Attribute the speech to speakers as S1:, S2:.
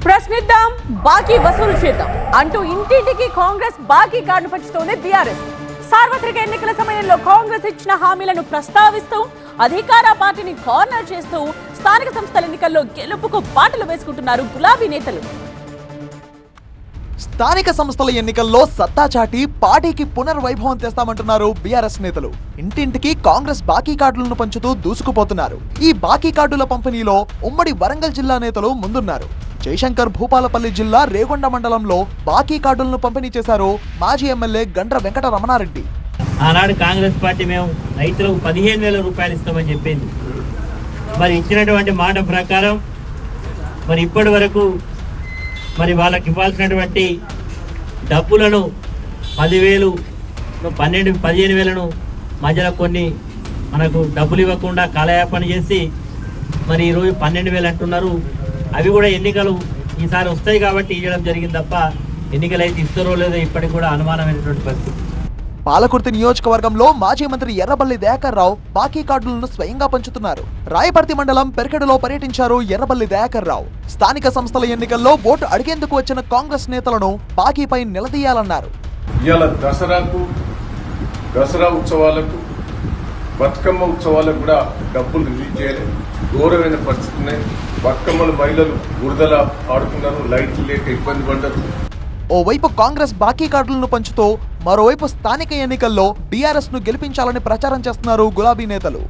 S1: ప్రశ్నిద్దాం బాకీ వసూలు చేద్దాం అంటూ ఇంటింటికి కాంగ్రెస్ బాకీ కార్డు పంచుతోంది బీఆర్ఎస్. సార్వత్రిక ఎన్నికల సమయంలో కాంగ్రెస్ ఇచ్చిన హామీలను ప్రస్తావిస్తూ అధికార పార్టీని కార్నర్ చేస్తూ స్థానిక సంస్థల ఎన్నికల్లో గెలుపుకు బాటలు వేసుకుంటున్నారు గులాబీ నేతలు.
S2: స్థానిక సంస్థల ఎన్నికల్లో సత్తా చాటి పార్టీకి పునర్వైభవం తెస్తామంటున్నారు బీఆర్ఎస్ నేతలు. ఇంటింటికి కాంగ్రెస్ బాకీ కార్డులను పంచుతూ దూసుకుపోతున్నారు. ఈ బాకీ కార్డుల పంపిణీలో ఉమ్మడి వరంగల్ జిల్లా నేతలు ముందున్నారు. జయశంకర్ భూపాలపల్లి జిల్లా రేగొండ మండలంలో బాకీ కార్డులను పంపిణీ చేశారు మాజీ ఎమ్మెల్యే గండ్ర వెంకట రమణారెడ్డి.
S3: ఆనాడు కాంగ్రెస్ పార్టీ మేము రైతులకు 15,000 రూపాయలు ఇస్తామని చెప్పింది. మరి ఇచ్చినటువంటి మాట ప్రకారం మరి ఇప్పటి వరకు మరి వాళ్ళకి ఇవ్వాల్సినటువంటి డబ్బులను 10,000 15,000 మధ్యలో కొన్ని మనకు డబ్బులు ఇవ్వకుండా కాలయాపన చేసి మరి ఈరోజు 12,000 అంటున్నారు. అవి కూడా ఎన్నికలు ఈసారి వస్తాయి కాబట్టి ఇవ్వడం జరిగింది తప్ప ఎన్నికలు అయితే ఇస్తారో లేదో ఇప్పటికి కూడా అనుమానమైనటువంటి పరిస్థితి.
S2: పాలకుర్తి నియోజకవర్గంలో మాజీ మంత్రి ఎర్రబల్లి దయాకర్ రావు బాకీ కార్డులను స్వయంగా పంచుతున్నారు. రాయపర్తి మండలం పెరకెడులో పర్యటించారు ఎర్రబల్లి దయాకర్ రావు. స్థానిక సంస్థల ఎన్నికల్లో ఓటు అడిగేందుకు వచ్చిన కాంగ్రెస్ నేతలను బాకీపై నిలదీయాలన్నారు.
S4: దసరా ఉత్సవాలకు బతుకమ్మ ఉత్సవాలకు కూడా డబ్బులు రిలీజ్ చేయలేదు. ఘోరమైన పరిస్థితి ఉన్నాయి. బతుకమ్మలు మహిళలు బురదల ఆడుతున్నారు. లైట్లు లేక ఇబ్బంది పడ్డారు.
S2: ఓవైపు కాంగ్రెస్ బాకీ కార్డులను పంచుతూ మరోవైపు స్థానిక ఎన్నికల్లో బీఆర్ఎస్ ను గెలిపించాలని ప్రచారం చేస్తున్నారు గులాబీ నేతలు.